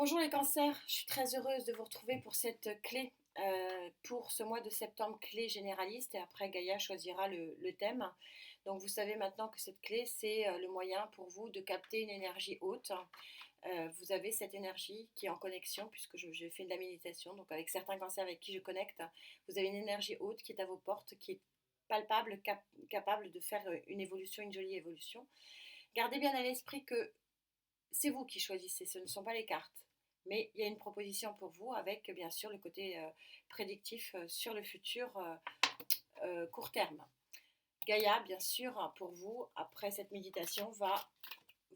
Bonjour les cancers, je suis très heureuse de vous retrouver pour cette clé, pour ce mois de septembre, clé généraliste, et après Gaïa choisira le thème. Donc vous savez maintenant que cette clé, c'est le moyen pour vous de capter une énergie haute. Vous avez cette énergie qui est en connexion, puisque j'ai fait de la méditation, donc avec certains cancers avec qui je connecte, vous avez une énergie haute qui est à vos portes, qui est palpable, capable de faire une évolution, une jolie évolution. Gardez bien à l'esprit que c'est vous qui choisissez, ce ne sont pas les cartes. Mais il y a une proposition pour vous avec bien sûr le côté prédictif sur le futur court terme. Gaïa, bien sûr, pour vous, après cette méditation, va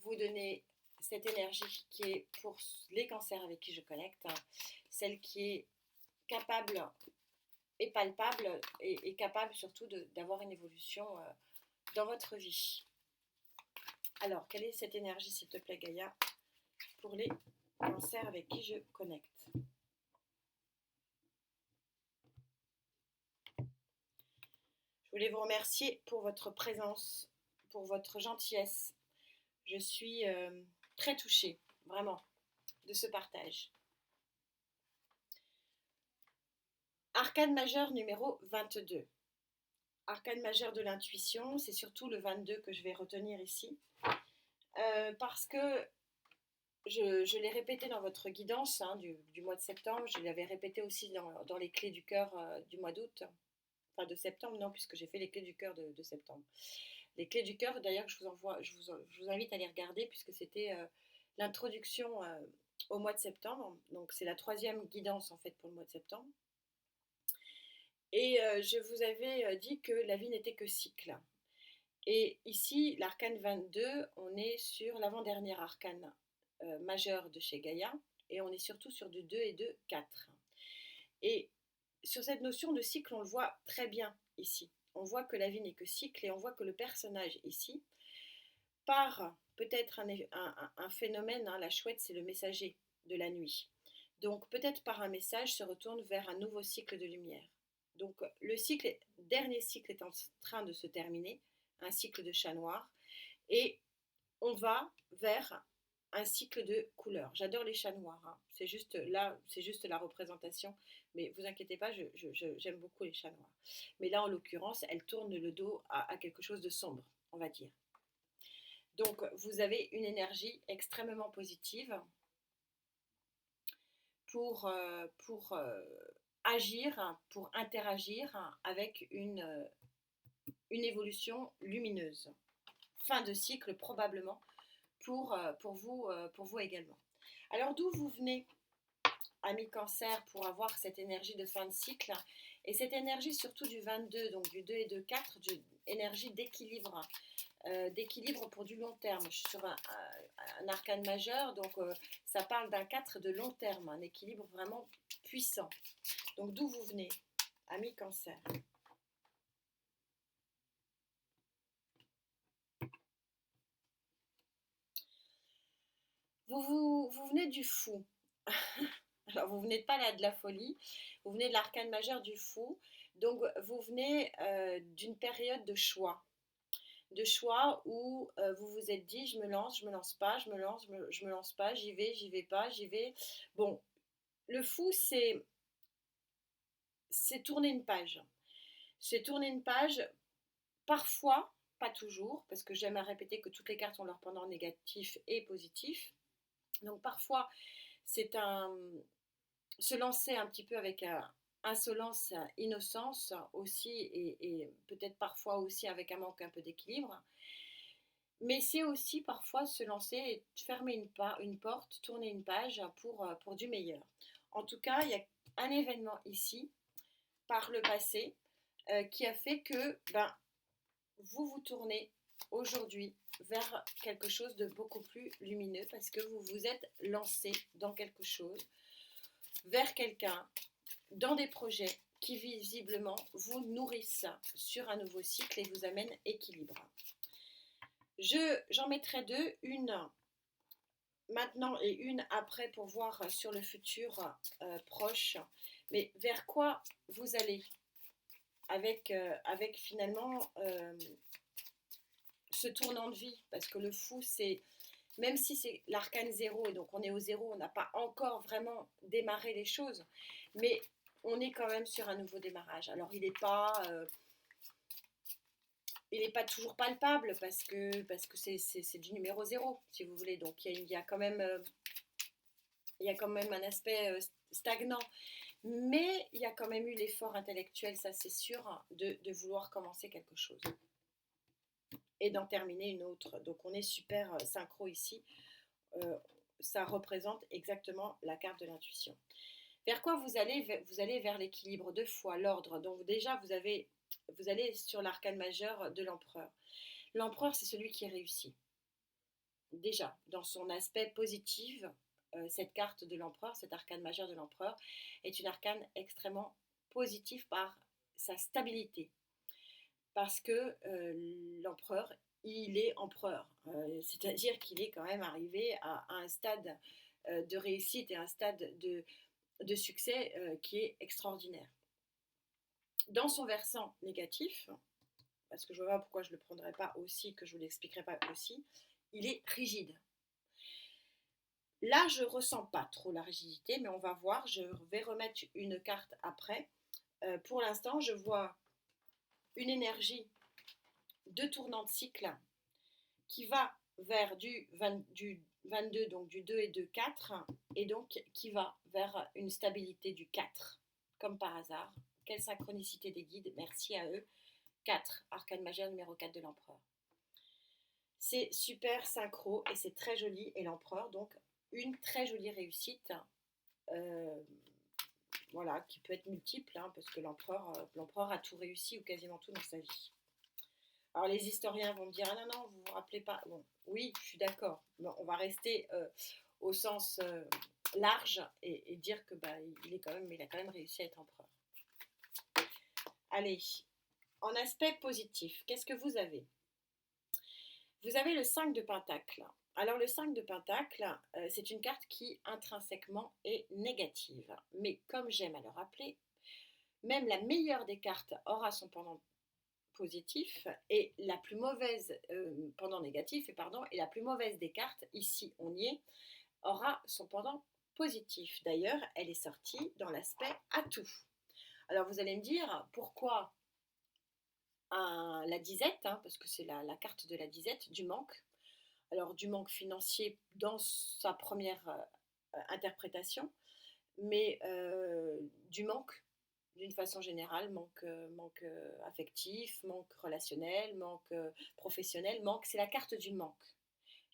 vous donner cette énergie qui est pour les cancers avec qui je connecte, celle qui est capable et palpable et capable surtout d'avoir une évolution dans votre vie. Alors, quelle est cette énergie, s'il te plaît, Gaïa, pour les cancers avec qui je connecte? Je voulais vous remercier pour votre présence, pour votre gentillesse. Je suis très touchée, vraiment, de ce partage. Arcane majeur numéro 22. Arcane majeur de l'intuition, c'est surtout le 22 que je vais retenir ici. Parce que je l'ai répété dans votre guidance du mois de septembre, je l'avais répété aussi dans les clés du cœur du mois d'août, enfin de septembre, non, puisque j'ai fait les clés du cœur de septembre. Les clés du cœur, d'ailleurs, je vous invite à les regarder, puisque c'était l'introduction au mois de septembre. Donc, c'est la troisième guidance, en fait, pour le mois de septembre. Et je vous avais dit que la vie n'était que cycle. Et ici, l'arcane 22, on est sur l'avant-dernier arcane majeur de chez Gaïa, et on est surtout sur du 2 et 2, 4. Et sur cette notion de cycle, on le voit très bien ici. On voit que la vie n'est que cycle, et on voit que le personnage ici, par peut-être un phénomène, la chouette c'est le messager de la nuit, donc peut-être par un message se retourne vers un nouveau cycle de lumière. Donc le dernier cycle est en train de se terminer, un cycle de chat noir, et on va vers un cycle de couleurs. J'adore les chats noirs, c'est juste là, c'est juste la représentation, mais vous inquiétez pas, j'aime beaucoup les chats noirs. Mais là, en l'occurrence, elle tourne le dos à quelque chose de sombre, on va dire. Donc, vous avez une énergie extrêmement positive pour agir, pour interagir avec une évolution lumineuse. Fin de cycle probablement pour vous également. Alors d'où vous venez, ami cancer, pour avoir cette énergie de fin de cycle, et cette énergie surtout du 22, donc du 2 et 2, 4, énergie d'équilibre pour du long terme. Je suis sur un arcane majeur, donc ça parle d'un 4 de long terme, un équilibre vraiment puissant. Donc d'où vous venez, ami cancer? Vous venez du fou. Alors vous venez pas là de la folie, vous venez de l'arcane majeur du fou, donc vous venez d'une période de choix où vous vous êtes dit je me lance pas, je me lance pas, j'y vais pas, j'y vais. Bon, le fou c'est tourner une page. C'est tourner une page, parfois, pas toujours, parce que j'aime à répéter que toutes les cartes ont leur pendant négatif et positif. Donc parfois c'est se lancer un petit peu avec insolence, innocence aussi, et peut-être parfois aussi avec un manque un peu d'équilibre. Mais c'est aussi parfois se lancer et fermer une porte, tourner une page pour du meilleur. En tout cas, il y a un événement ici, par le passé, qui a fait que vous vous tournez aujourd'hui vers quelque chose de beaucoup plus lumineux, parce que vous vous êtes lancé dans quelque chose, vers quelqu'un, dans des projets qui visiblement vous nourrissent sur un nouveau cycle et vous amènent équilibre. J'en mettrai deux, une maintenant et une après, pour voir sur le futur proche, mais vers quoi vous allez avec finalement ce tournant de vie, parce que le fou même si c'est l'arcane 0, et donc on est au 0, on n'a pas encore vraiment démarré les choses, mais on est quand même sur un nouveau démarrage. Alors il n'est pas toujours palpable parce que c'est du numéro 0, si vous voulez. Donc il y a quand même, un aspect stagnant. Mais il y a quand même eu l'effort intellectuel, ça c'est sûr, de vouloir commencer quelque chose et d'en terminer une autre. Donc on est super synchro ici. Euh, Ça représente exactement la carte de l'intuition. Vers quoi vous allez? Vous allez vers l'équilibre, deux fois l'ordre. Donc déjà, vous allez sur l'arcane majeur de l'empereur. L'empereur, c'est celui qui réussit. Déjà, dans son aspect positif, cette carte de l'empereur, cet arcane majeur de l'empereur, est une arcane extrêmement positive par sa stabilité. Parce que l'empereur, il est empereur. C'est-à-dire qu'il est quand même arrivé à un stade de réussite et un stade de succès qui est extraordinaire. Dans son versant négatif, parce que je vois pas pourquoi je ne le prendrais pas aussi, que je ne vous l'expliquerai pas aussi, il est rigide. Là, je ne ressens pas trop la rigidité, mais on va voir, je vais remettre une carte après. Pour l'instant, je vois une énergie de tournant de cycle qui va vers du 22, donc du 2 et 2, 4, et donc qui va vers une stabilité du 4, comme par hasard. Quelle synchronicité des guides, merci à eux. 4, arcane majeur numéro 4 de l'empereur. C'est super synchro et c'est très joli, et l'empereur, donc une très jolie réussite, euh, voilà, qui peut être multiple, hein, parce que l'empereur a tout réussi ou quasiment tout dans sa vie. Alors les historiens vont me dire, ah non, non, vous vous rappelez pas. Bon, oui, je suis d'accord. Bon, on va rester au sens large et dire que il a quand même réussi à être empereur. Allez, en aspect positif, qu'est-ce que vous avez? Vous avez le 5 de Pentacle. Alors le 5 de Pentacle, c'est une carte qui intrinsèquement est négative. Mais comme j'aime à le rappeler, même la meilleure des cartes aura son pendant positif, et la plus mauvaise pendant négatif, et la plus mauvaise des cartes, ici on y est, aura son pendant positif. D'ailleurs, elle est sortie dans l'aspect atout. Alors vous allez me dire pourquoi la disette, hein, parce que c'est la carte de la disette, du manque. Alors du manque financier dans sa première interprétation, mais du manque d'une façon générale, manque affectif, manque relationnel, manque professionnel, c'est la carte du manque.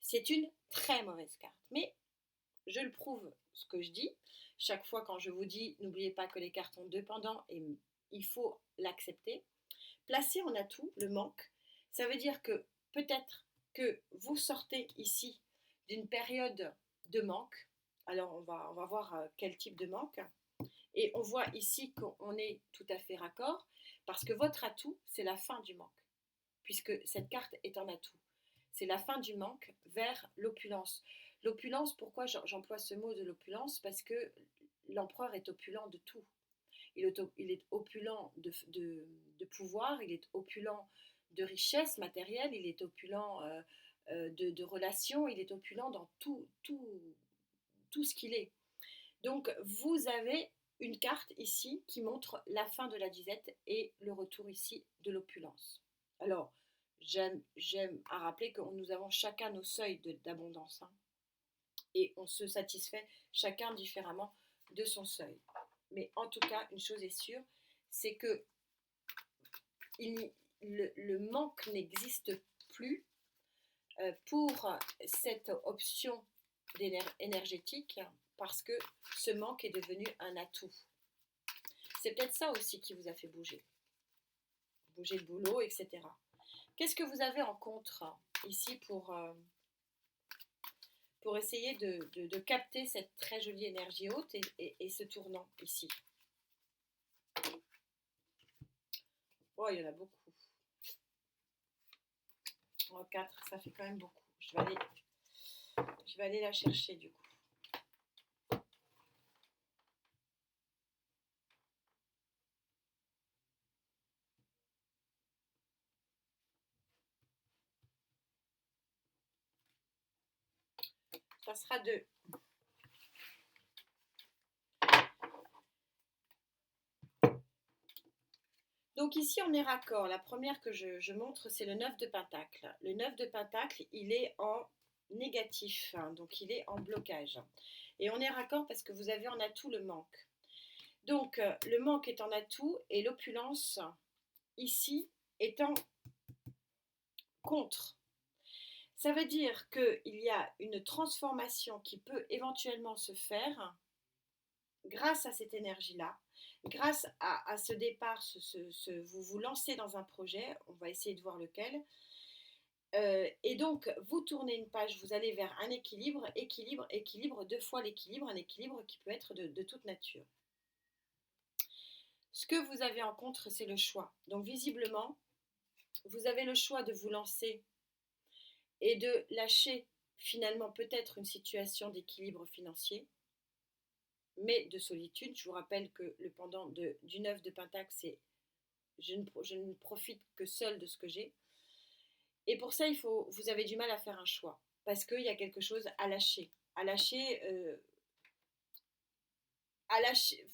C'est une très mauvaise carte, mais je le prouve ce que je dis. Chaque fois quand je vous dis, n'oubliez pas que les cartes ont deux pendants et il faut l'accepter. Placer en atout le manque, ça veut dire que peut-être que vous sortez ici d'une période de manque. Alors on va voir quel type de manque. Et on voit ici qu'on est tout à fait raccord, parce que votre atout, c'est la fin du manque, puisque cette carte est en atout. C'est la fin du manque vers l'opulence. L'opulence, pourquoi j'emploie ce mot de l'opulence? Parce que l'empereur est opulent de tout. Il est opulent de pouvoir, il est opulent de richesse matérielle, il est opulent de relations, il est opulent dans tout ce qu'il est. Donc vous avez une carte ici qui montre la fin de la disette et le retour ici de l'opulence. Alors, j'aime à rappeler que nous avons chacun nos seuils d'abondance, hein, et on se satisfait chacun différemment de son seuil. Mais en tout cas, une chose est sûre, c'est que le manque n'existe plus pour cette option énergétique, parce que ce manque est devenu un atout. C'est peut-être ça aussi qui vous a fait bouger le boulot, etc. Qu'est-ce que vous avez en contre ici pour essayer de capter cette très jolie énergie haute et ce tournant ici? Oh, il y en a beaucoup. Oh, 4, ça fait quand même beaucoup. Je vais aller la chercher du coup. Ça sera 2. Donc ici, on est raccord. La première que je montre, c'est le 9 de Pentacle. Le 9 de Pentacle, il est en négatif, hein, donc il est en blocage. Et on est raccord parce que vous avez en atout le manque. Donc le manque est en atout et l'opulence, ici, est en contre. Ça veut dire qu'il y a une transformation qui peut éventuellement se faire grâce à cette énergie-là, grâce à ce départ, vous vous lancez dans un projet, on va essayer de voir lequel, et donc vous tournez une page, vous allez vers un équilibre, équilibre, équilibre, 2 fois l'équilibre, un équilibre qui peut être de toute nature. Ce que vous avez en contre, c'est le choix. Donc visiblement, vous avez le choix de vous lancer et de lâcher finalement peut-être une situation d'équilibre financier, mais de solitude. Je vous rappelle que le pendant du 9 de Pentacle, c'est je ne profite que seul de ce que j'ai. Et pour ça, vous avez du mal à faire un choix, parce qu'il y a quelque chose à lâcher,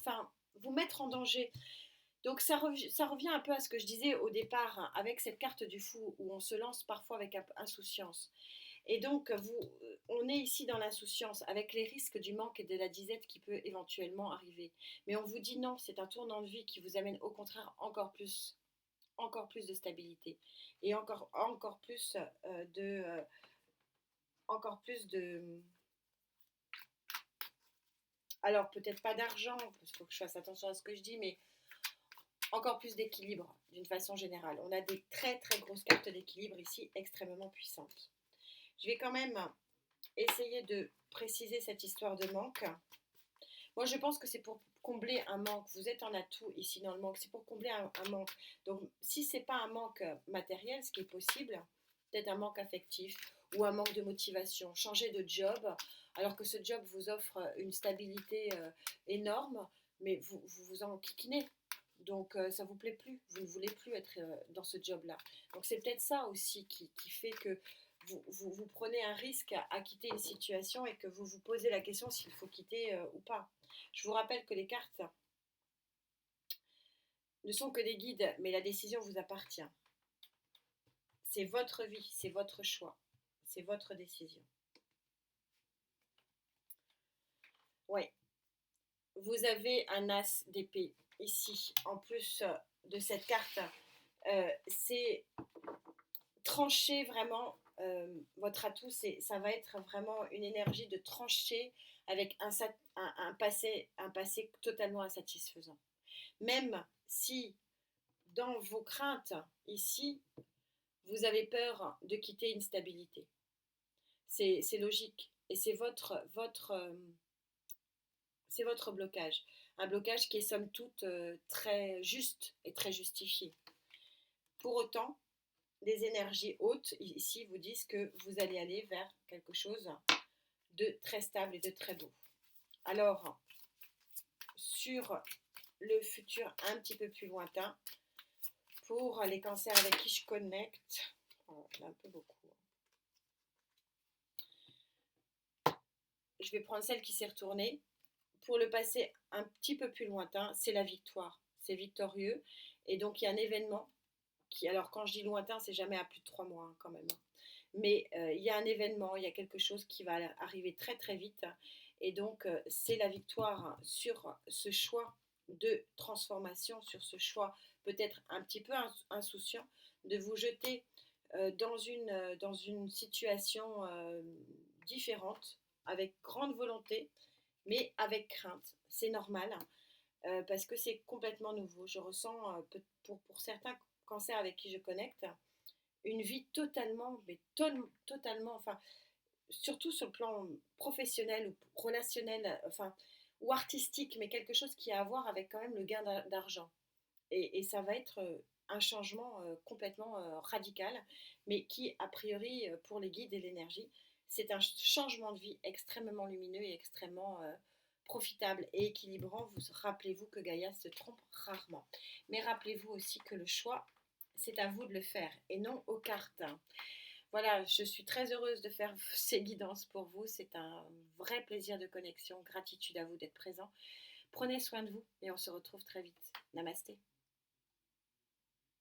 enfin, vous mettre en danger. Donc ça revient un peu à ce que je disais au départ, hein, avec cette carte du fou, où on se lance parfois avec insouciance. Et donc, on est ici dans l'insouciance, avec les risques du manque et de la disette qui peut éventuellement arriver. Mais on vous dit non, c'est un tournant de vie qui vous amène au contraire encore plus de stabilité et encore plus encore plus de... Alors, peut-être pas d'argent, parce qu'il faut que je fasse attention à ce que je dis, mais encore plus d'équilibre d'une façon générale. On a des très très grosses cartes d'équilibre ici, extrêmement puissantes. Je vais quand même essayer de préciser cette histoire de manque. Moi, je pense que c'est pour combler un manque. Vous êtes en atout ici dans le manque. C'est pour combler un manque. Donc, si ce n'est pas un manque matériel, ce qui est possible, peut-être un manque affectif ou un manque de motivation. Changer de job, alors que ce job vous offre une stabilité énorme, mais vous en enquiquinez. Donc, ça ne vous plaît plus. Vous ne voulez plus être dans ce job-là. Donc, c'est peut-être ça aussi qui fait que vous prenez un risque à quitter une situation et que vous vous posez la question s'il faut quitter ou pas. Je vous rappelle que les cartes ne sont que des guides, mais la décision vous appartient. C'est votre vie, c'est votre choix, c'est votre décision. Oui, vous avez un as d'épée ici, en plus de cette carte. C'est trancher vraiment. Votre atout, ça va être vraiment une énergie de trancher avec un passé totalement insatisfaisant. Même si dans vos craintes ici, vous avez peur de quitter une stabilité. C'est logique et c'est votre blocage. Un blocage qui est somme toute très juste et très justifié. Pour autant, les énergies hautes ici vous disent que vous allez aller vers quelque chose de très stable et de très beau. Alors, sur le futur un petit peu plus lointain, pour les cancers avec qui je connecte, oh, un peu beaucoup. Je vais prendre celle qui s'est retournée. Pour le passé un petit peu plus lointain, c'est la victoire. C'est victorieux. Et donc, il y a un événement qui, alors quand je dis lointain, c'est jamais à plus de 3 mois hein, quand même. Mais il y a un événement, il y a quelque chose qui va arriver très très vite. Et donc, c'est la victoire sur ce choix de transformation, sur ce choix peut-être un petit peu insouciant, de vous jeter dans une situation différente, avec grande volonté, mais avec crainte. C'est normal, parce que c'est complètement nouveau. Je ressens, pour certains cancers avec qui je connecte, une vie totalement, mais totalement, enfin, surtout sur le plan professionnel ou relationnel, enfin, ou artistique, mais quelque chose qui a à voir avec quand même le gain d'argent. Et ça va être un changement complètement radical, mais qui, a priori, pour les guides et l'énergie, c'est un changement de vie extrêmement lumineux et extrêmement profitable et équilibrant. Rappelez-vous que Gaïa se trompe rarement. Mais rappelez-vous aussi que le choix, c'est à vous de le faire et non aux cartes. Voilà, je suis très heureuse de faire ces guidances pour vous. C'est un vrai plaisir de connexion. Gratitude à vous d'être présent. Prenez soin de vous et on se retrouve très vite. Namasté.